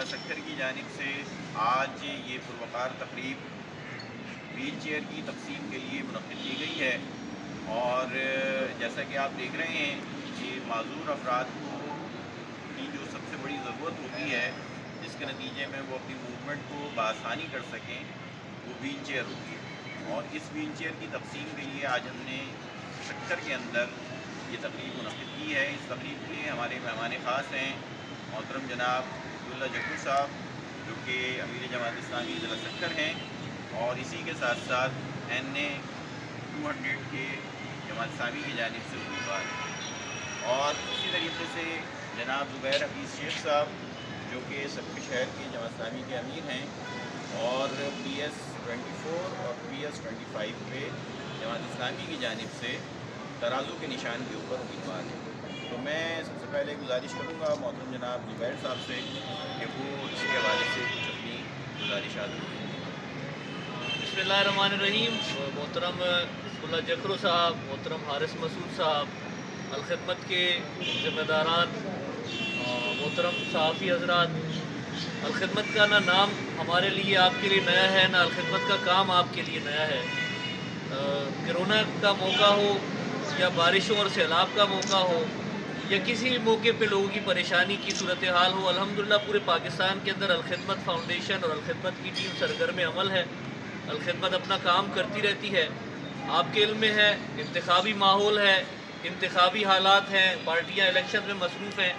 ضلع سکر کی جانب سے آج یہ پروقار تقریب ویل چیئر کی تقسیم کے لیے منعقد کی گئی ہے، اور جیسا کہ آپ دیکھ رہے ہیں کہ معذور افراد کی جو سب سے بڑی ضرورت ہوتی ہے جس کے نتیجے میں وہ اپنی موومنٹ کو بآسانی کر سکیں، وہ ویل چیئر ہوتی ہے۔ اور اس ویل چیئر کی تقسیم کے لیے آج ہم نے سکر کے اندر یہ تقریب منعقد کی ہے۔ اس تقریب کے ہمارے مہمان خاص ہیں محترم جناب عبداللہ جکو صاحب، جو کہ امیر جماعت اسلامی ضلع سکر ہیں، اور اسی کے ساتھ ساتھ NA 200 کے جماعت اسلامی کی جانب سے امیدوار ہیں، اور اسی طریقے سے جناب زبیر حفیظ شیخ صاحب، جو کہ سکر شہر کے جماعت اسلامی کے امیر ہیں، اور PS 24 اور PS 25 پہ جماعت اسلامی کی جانب سے ترازو کے نشان کے اوپر امیدوار ہیں۔ تو میں سب سے پہلے گزارش کروں گا محترم جناب زبیر صاحب سے کہ وہ اس کے حوالے سے کچھ اپنی گزارشات کریں۔ بسم اللہ الرحمن الرحیم۔ محترم عبداللہ جکرو صاحب، محترم حارث مسعود صاحب، الخدمت کے ذمہ داران، محترم صحافی حضرات، الخدمت کا نہ نام ہمارے لیے آپ کے لیے نیا ہے، نہ الخدمت کا کام آپ کے لیے نیا ہے۔ کرونا کا موقع ہو یا بارشوں اور سیلاب کا موقع ہو یا کسی بھی موقع پہ لوگوں کی پریشانی کی صورتحال ہو، الحمدللہ پورے پاکستان کے اندر الخدمت فاؤنڈیشن اور الخدمت کی ٹیم سرگرم عمل ہے۔ الخدمت اپنا کام کرتی رہتی ہے۔ آپ کے علم میں ہے انتخابی ماحول ہے، انتخابی حالات ہیں، پارٹیاں الیکشن میں مصروف ہیں،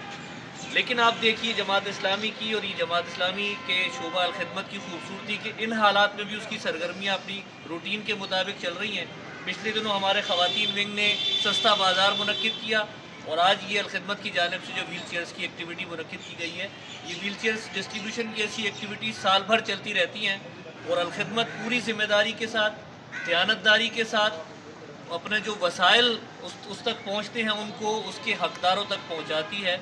لیکن آپ دیکھیے جماعت اسلامی کی اور یہ جماعت اسلامی کے شعبہ الخدمت کی خوبصورتی کہ ان حالات میں بھی اس کی سرگرمیاں اپنی روٹین کے مطابق چل رہی ہیں۔ پچھلے دنوں ہمارے خواتین ونگ نے سستا بازار منعقد کیا، اور آج یہ الخدمت کی جانب سے جو ویل چیئرز کی ایکٹیویٹی منعقد کی گئی ہے، یہ ویل چیئرز ڈسٹریبیوشن کی ایسی ایکٹیویٹیز سال بھر چلتی رہتی ہیں، اور الخدمت پوری ذمہ داری کے ساتھ، دیانتداری کے ساتھ اپنے جو وسائل اس تک پہنچتے ہیں ان کو اس کے حقداروں تک پہنچاتی ہے۔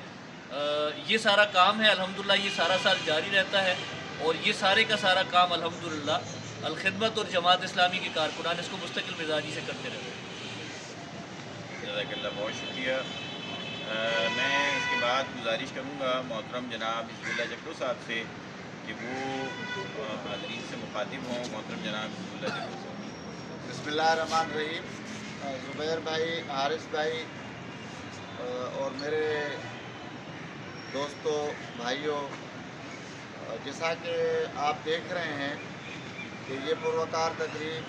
یہ سارا کام ہے، الحمدللہ یہ سارا سال جاری رہتا ہے، اور یہ سارے کا سارا کام الحمدللہ الخدمت اور جماعت اسلامی کے کارکنان اس کو مستقل مزاجی سے کرتے رہتے ہیں۔ جزاک اللہ، بہت شکریہ۔ میں اس کے بعد گزارش کروں گا محترم جناب حزب اللہ جکرو صاحب سے کہ وہ حاضرین سے مخاطب ہوں۔ محترم جناب حزب اللہ جکرو صاحب۔ بسم اللہ الرحمن الرحیم۔ زبیر بھائی، حارث بھائی اور میرے دوستوں، بھائیوں، جیسا کہ آپ دیکھ رہے ہیں کہ یہ پروقار تقریب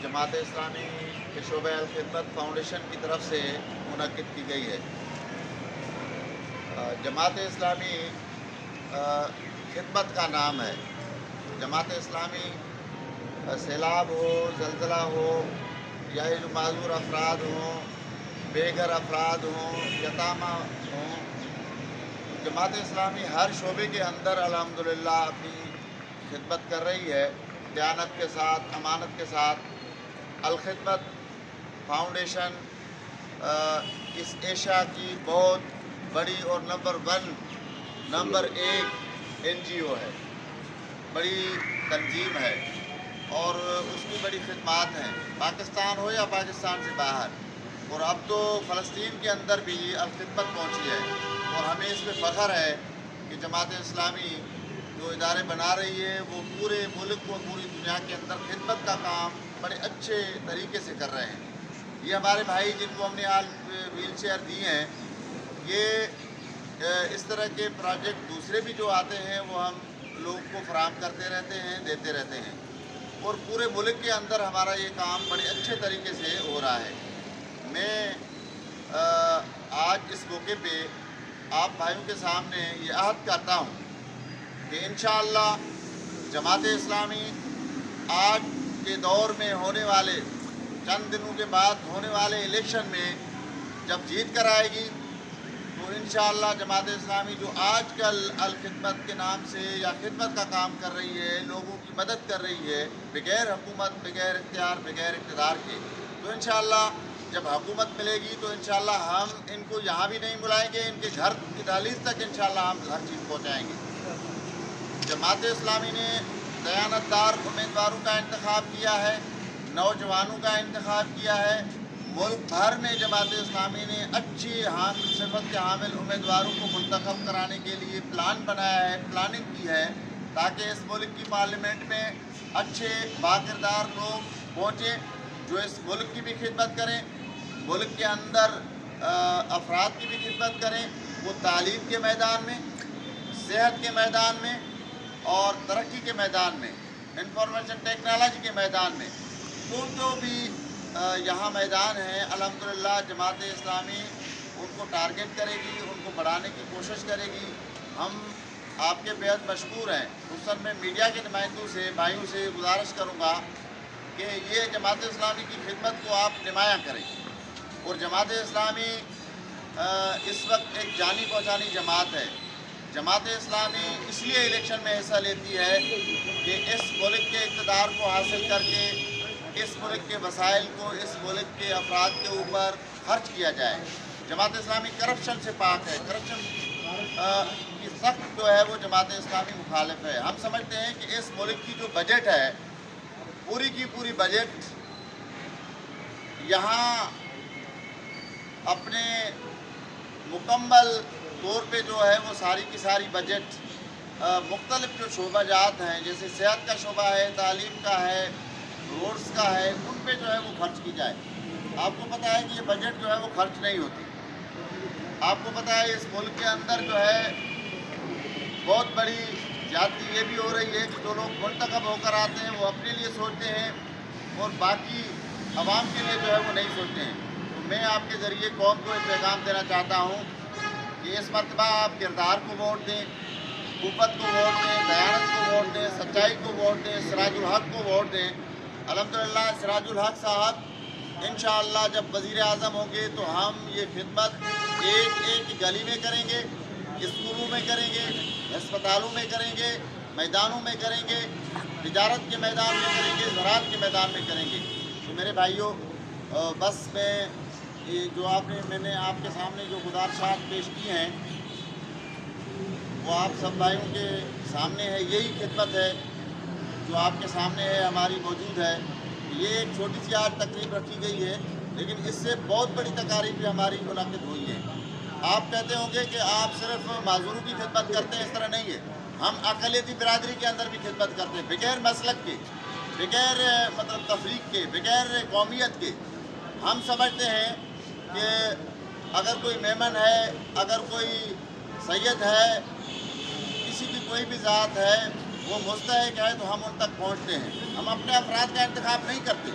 جماعت اسلامی کے شعبہ الخدمت فاؤنڈیشن کی طرف سے منعقد کی گئی ہے۔ جماعت اسلامی خدمت کا نام ہے۔ جماعت اسلامی سیلاب ہو، زلزلہ ہو، یا جو معذور افراد ہوں، بے گھر افراد ہوں، یتامہ ہوں، جماعت اسلامی ہر شعبے کے اندر الحمدللہ اپنی خدمت کر رہی ہے، دیانت کے ساتھ، امانت کے ساتھ۔ الخدمت فاؤنڈیشن اس ایشیا کی بہت بڑی اور نمبر 1 NGO ہے، بڑی تنظیم ہے، اور اس کی بڑی خدمات ہیں، پاکستان ہو یا پاکستان سے باہر۔ اور اب تو فلسطین کے اندر بھی الخدمت پہنچی ہے، اور ہمیں اس پہ فخر ہے کہ جماعت اسلامی جو ادارے بنا رہی ہے وہ پورے ملک کو، پوری دنیا کے اندر خدمت کا کام بڑے اچھے طریقے سے کر رہے ہیں۔ یہ ہمارے بھائی جن کو ہم نے آج ویل چیئر دی ہیں، یہ اس طرح کے پروجیکٹ دوسرے بھی جو آتے ہیں وہ ہم لوگوں کو فراہم کرتے رہتے ہیں، دیتے رہتے ہیں، اور پورے ملک کے اندر ہمارا یہ کام بڑے اچھے طریقے سے ہو رہا ہے۔ میں آج اس موقع پہ آپ بھائیوں کے سامنے یہ عہد کرتا ہوں کہ انشاءاللہ جماعت اسلامی آج کے دور میں ہونے والے، چند دنوں کے بعد ہونے والے الیکشن میں جب جیت کر آئے گی تو انشاءاللہ جماعت اسلامی جو آج کل الخدمت کے نام سے یا خدمت کا کام کر رہی ہے، لوگوں کی مدد کر رہی ہے، بغیر حکومت، بغیر اختیار، بغیر اقتدار کے، تو انشاءاللہ جب حکومت ملے گی تو انشاءاللہ ہم ان کو یہاں بھی نہیں بلائیں گے، ان کے گھر کی دہلیز تک انشاءاللہ ہم ہر چیز پہنچائیں گے۔ جماعت اسلامی نے دیانتدار امیدواروں کا انتخاب کیا ہے، نوجوانوں کا انتخاب کیا ہے، मुल्क भर में जमात इस्लामी ने अच्छी सिफत के हामिल उम्मीदवारों को मुंतखब कराने के लिए प्लान बनाया है, प्लानिंग की है, ताकि इस मुल्क की पार्लियामेंट में अच्छे बाकिरदार लोग पहुँचे जो इस मुल्क की भी खिदमत करें, मुल्क के अंदर अफराद की भी खिदमत करें, वो तालीम के मैदान में, सेहत के मैदान में और तरक्की के मैदान में, इंफॉर्मेशन टेक्नोलॉजी के मैदान में, जो भी यहाँ मैदान हैं अल्हम्दुलिल्लाह जमात इस्लामी उनको टारगेट करेगी, उनको बढ़ाने की कोशिश करेगी। हम आपके बेहद मशकूर हैं। उस समय मैं मीडिया के नुमाइंदों से, भाइयों से गुजारिश करूँगा कि ये जमात इस्लामी की खिदमत को आप नुमायाँ करें। और जमात इस्लामी इस वक्त एक जानी पहचानी जमात है। जमात इस्लामी इसलिए इलेक्शन में हिस्सा लेती है कि इस मुल्क के इक़्तिदार को हासिल करके इस मुल्क के वसाइल को इस मुल्क के अफराद के ऊपर खर्च किया जाए। जमात इस्लामी करप्शन से पाक है। करप्शन की सख्त जो है वो जमात इस्लामी मुखालिफ है। हम समझते हैं कि इस मुल्क की जो बजट है, पूरी की पूरी बजट यहाँ अपने मुकम्मल तौर पे जो है वो सारी की सारी बजट मुख्तलिफ जो शोबाजात हैं, जैसे सेहत का शोबा है, तालीम का है, रोड्स का है, उन पे जो है वो खर्च की जाए। आपको पता है कि ये बजट जो है वो खर्च नहीं होती। आपको पता है इस मुल्क के अंदर जो है बहुत बड़ी ज्यादती ये भी हो रही है कि जो लोग मुंतखब होकर आते हैं वो अपने लिए सोचते हैं और बाकी आवाम के लिए जो है वो नहीं सोचते हैं। तो मैं आपके ज़रिए कौम को एक पैगाम देना चाहता हूँ कि इस मरतबा आप किरदार को वोट दें, कुव्वत को वोट दें, दयानत को वोट दें, सच्चाई को वोट दें, सिराजुल हक को वोट दें। अल्हम्दुलिल्लाह सिराजुल हक साहब इंशाअल्लाह जब वज़ीर आज़म होंगे तो हम ये खिदमत एक एक गली में करेंगे, स्कूलों में करेंगे, अस्पतालों में करेंगे, मैदानों में करेंगे, तिजारत के मैदान में करेंगे, ज़राअत के मैदान में करेंगे। तो मेरे भाइयों, बस मैं ये जो मैंने आपके सामने जो गुज़ारिशात पेश की हैं वो आप सब भाइयों के सामने है। यही खिदमत है जो आपके सामने है, हमारी मौजूद है। ये एक छोटी सी आज तकरीब रखी गई है, लेकिन इससे बहुत बड़ी तकारीब भी हमारी मुनक़िद हुई है। आप कहते होंगे कि आप सिर्फ माज़ूरों की खिदमत करते हैं, इस तरह नहीं है। हम अक़लियती बिरादरी के अंदर भी खिदमत करते हैं, बग़ैर मसलक के, बग़ैर मतलब तफरीक के, बग़ैर कौमियत के। हम समझते हैं कि अगर कोई मेमन है, अगर कोई सैयद है, किसी की कोई भी ज़ात है, वो मुस्तहिक है तो हम उन तक पहुंचते हैं। हम अपने अफराद का इंतखाब नहीं करते,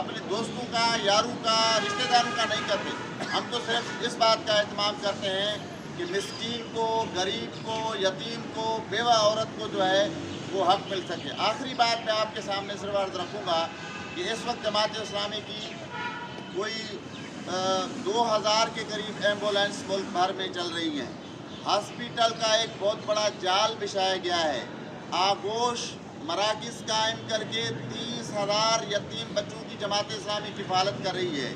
अपने दोस्तों का, यारों का, रिश्तेदारों का नहीं करते। हम तो सिर्फ इस बात का एहतमाम करते हैं कि मिस्कीन को, गरीब को, यतीम को, बेवा औरत को जो है वो हक मिल सके। आखिरी बात मैं आपके सामने सिर्फ अर्ज़ रखूँगा कि इस वक्त जमात इस्लामी की कोई 2000 के करीब एम्बुलेंस मुल्क भर में चल रही हैं। हॉस्पिटल का एक बहुत बड़ा जाल बिछाया गया है। आगोश मराकिज़ कायम करके 30,000 यतीम बच्चों की जमात इस्लामी किफ़ालत कर रही है।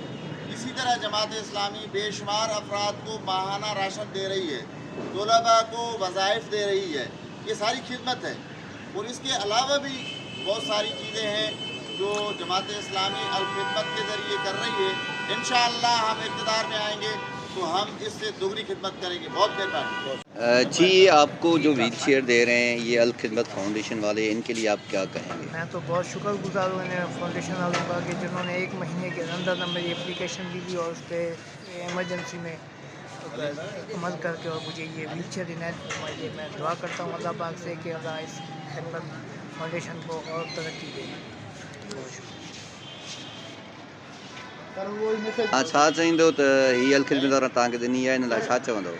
इसी तरह जमात इस्लामी बेशुमार अफराद को माहाना राशन दे रही है, तलबा को वज़ाइफ दे रही है। ये सारी खिदमत है और इसके अलावा भी बहुत सारी चीज़ें हैं जो जमात इस्लामी अल-खिदमत के ज़रिए कर रही है। इंशाअल्लाह हम इक़्तिदार में आएंगे तो हम इससे दुगनी खिदमत करेंगे। बहुत मेहरबानी जी। आपको जो व्हील चेयर दे रहे हैं ये अल खिदमत फाउंडेशन वाले, इनके लिए आप क्या कहेंगे? मैं तो बहुत शुक्रगुजार हूँ इन्हें फाउंडेशन वालों का कि जिन्होंने 1 महीने के अंदर मेरी एप्लीकेशन दी थी और उस पर एमरजेंसी में अमल करके और मुझे ये व्हील चेयर इनायत फरमाई। मैं दुआ करता हूँ अल्लाह पाक से कि अल्लाह इस खिदमत फाउंडेशन को और तरक्की दे। हाँ, छा चाहींदो त हीअ अल खिदमत वारा तव्हांखे ॾिनी आहे, इन लाइ छा चवंदो?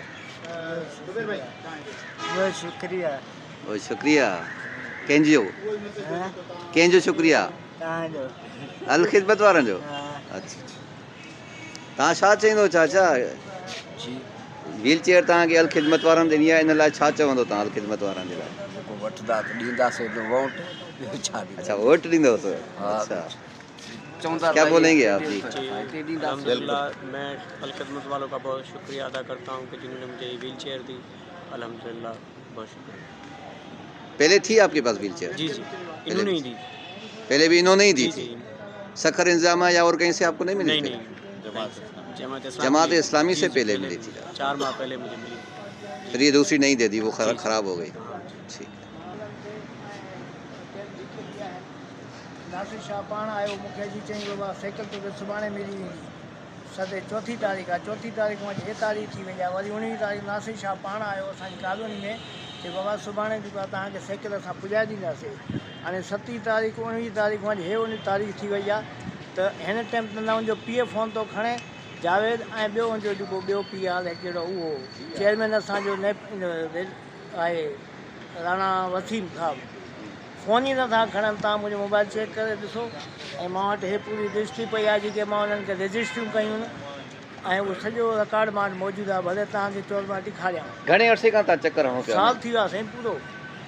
शुक्रिया। ओ शुक्रिया कंहिंजो? कंहिंजो शुक्रिया? तव्हांजो, अल खिदमत वारनि जो। अच्छा, तव्हां छा चईंदो चाचा? व्हील चेयर तव्हांखे अल खिदमत वारनि ॾिनी आहे, इन लाइ छा चवंदो तव्हां अल खिदमत वारनि जे लाइ? वठंदा त ॾींदासीं त वोट। अच्छा, वोट ॾींदो? अच्छा, क्या बोलेंगे आप जी? अल्हम्दुलिल्लाह मैं अल खिदमत वालों का बहुत शुक्रिया अदा करता हूँ कि जिन्होंने मुझे ये व्हील चेयर दी। अल्हम्दुलिल्लाह बहुत शुक्रिया। पहले थी आपके पास व्हील चेयर? जी जी, इन्होंने ही दी। पहले भी इन्होंने ही दी जी थी? सखर इंतजाम या और कहीं से आपको नहीं मिली? नहीं, जमात इस्लामी से पहले मिली थी? 4 माह पहले मुझे मिली। फिर ये दूसरी नहीं दे दी, वो खराब हो गई। ठीक। नासिर शाह पाण आयो, मूंखे अॼु चई बाबा साइकिल तोखे सुभाणे मिली वेंदी। सदे 4 तारीख़ आहे, 4 तारीख़ मां 6 तारीख़ थी वई आहे, वरी 19 तारीख़ नासिर शाह पाण आयो असांजी कॉलोनी में कि बाबा सुभाणे जेको आहे तव्हांखे साइकिल असां पुॼाए ॾींदासीं। हाणे 7 तारीख़ 19 तारीख़ मां 19 तारीख़ थी वई आहे, त हिन टाइम ते न हुनजो पीउ फ़ोन थो खणे जावेद, ऐं ॿियो हुनजो जेको ॿियो पीउ आहे कहिड़ो उहो चेयरमैन असांजो आहे राणा वसीम साहब, फ़ोन ई नथा खणनि। तव्हां मुंहिंजो मोबाइल चेक करे ॾिसो, ऐं मां वटि हे पूरी रजिस्ट्री पई आहे जेके मां उन्हनि खे रजिस्ट्रियूं कयूं, ऐं उहो सॼो रिकॉर्ड मां वटि मौजूदु आहे। भले तव्हांखे चोर मां ॾेखारियां। घणे अरसे खां तव्हां चक्कर हणो पिया? साल थी विया साईं पूरो।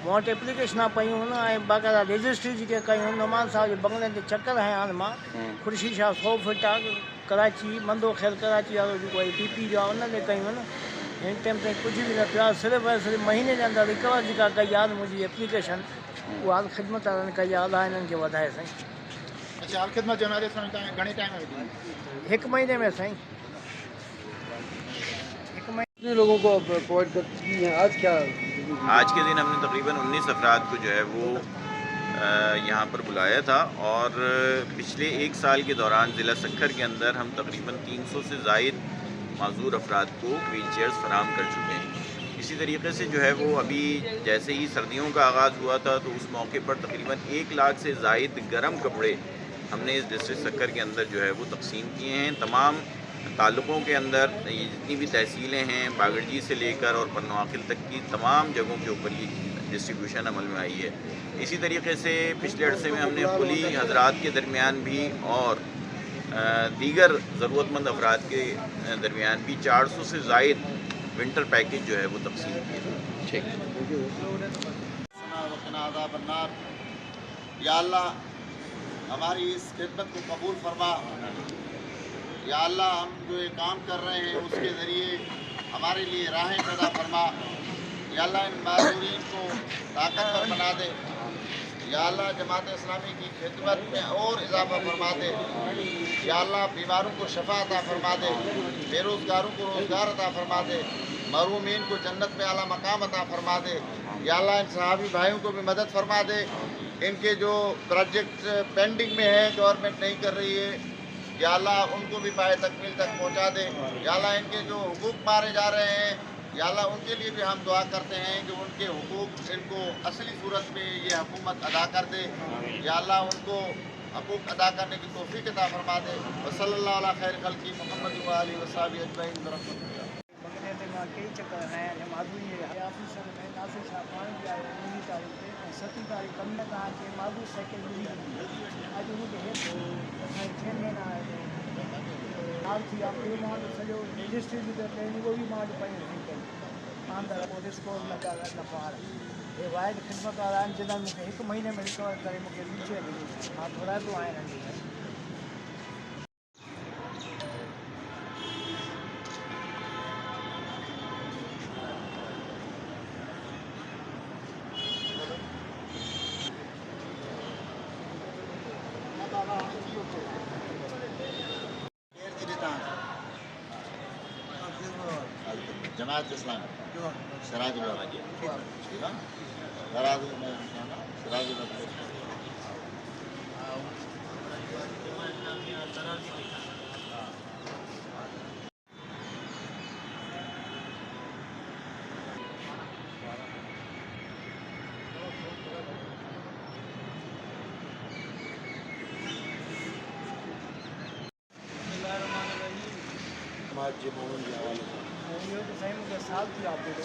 मूं वटि एप्लीकेशनां पयूं आहिनि ऐं बाक़ाइदा रजिस्ट्री जेके कयूं आहिनि। नुमान साहब जे बंगले ते चकर हयां आहिनि मां। खुर्शी शाह 100 फीट आहे, कराची मंदो ख़ैर कराची वारो जेको आहे PP जो आहे उन ते कयूं आहिनि। हिन टाइम ताईं कुझु बि न थियो आहे। सिर्फ़ु ऐं सिर्फ़ु महीने जे अंदरि रिकवर जेका कई आहे मुंहिंजी एप्लीकेशन, उहा ख़िदमत वारनि कई आहे। अलाह हिननि खे वधाए साईं। अच्छा, ख़िदमत जमात इस्लामी तव्हां घणे टाइम में विधी? 1 महीने में साईं। कितने लोगों को प्रोवाइड करती हैं? आज क्या? आज के दिन हमने तकरीबन 19 अफराद को जो है वो यहाँ पर बुलाया था, और पिछले 1 साल के दौरान ज़िला सक्खर के अंदर हम तकरीबन 300 से ज़ायद माजूर अफराद को व्हील चेयर्स फराहम कर चुके हैं। इसी तरीके से जो है वो अभी जैसे ही सर्दियों का आगाज़ हुआ था तो उस मौके पर तकरीबन 1 लाख से ज़ायद गर्म कपड़े हमने इस डिस्ट्रिक्ट सक्खर के अंदर जो है वो तकसीम किए हैं। तमाम ताल्लुक़ों के अंदर ये जितनी भी तहसीलें हैं, बागड़जी से लेकर और पन्नवाकिल तक की तमाम जगहों के ऊपर ये डिस्ट्रीब्यूशन अमल में आई है। इसी तरीके से पिछले अरसे में हमने कुली हजरात के दरमियान भी और दीगर ज़रूरतमंद अफराद के दरमियान भी 400 से ज़ायद विंटर पैकेज जो है वो तकसीम किए। ठीक। या अल्लाह हमारी इस खिदमत को कबूल फरमा। या अल्लाह हम जो ये काम कर रहे हैं उसके ज़रिए हमारे लिए राहें पैदा फरमा। या अल्लाह इन माजूरीन को ताकतवर बना दे। या अल्लाह जमात इस्लामी की खिदमत में और इजाफा फरमा दे। या अल्लाह बीमारों को शफा अता फरमा दे, बेरोज़गारों को रोज़गार अता फरमा दे, महरूमीन को जन्नत में आला मकाम अता फरमा दे। या अल्लाह इन सहाबी भाइयों को भी मदद फरमा दे। इनके जो प्रोजेक्ट पेंडिंग में है, गवर्नमेंट नहीं कर रही है, या अल्लाह उनको भी पाए तकमील तक पहुँचा दे। या अल्लाह इनके जो हुकूक मारे जा रहे हैं, या अल्लाह उनके लिए भी हम दुआ करते हैं कि उनके हुकूक इनको असली सूरत में ये हुकूमत अदा कर दे। या अल्लाह उनको हुकूक अदा करने की तौफीक अता फरमा दे। वसल्लल्लाहु अला खैर खल्क़ी मुहम्मद व आलिहि व सहबिहि अजमईन बरकatuh। बंगले ते मां कई चकर हयां आहिनि। माधुरी ऑफिसर में नासिर शाह पाण बि आयो 19 तारीख़ ते, ऐं 7 तारीख़ कम में तव्हांखे माधुरी साइकिल मिली वेंदी। अॼु उनखे हेठि असांजे चेयरमैन आहे साल थी आहे, उहो मां वटि सॼो रजिस्ट्री बि त कई, उहो बि मां वटि पयूं थी कई ईमानदार पोइ रिस्कोर न पाण। हे वाइड ख़िदमत वारा आहिनि जिन्हनि मूंखे 1 महीने में रिकवर करे मूंखे व्हीलचेयर ॾिनी। मां घुराइतो आहियां हिननि खे। जमात इस्लामी सिराजुल इहो त साईं मूंखे साल थी आहे पूरो।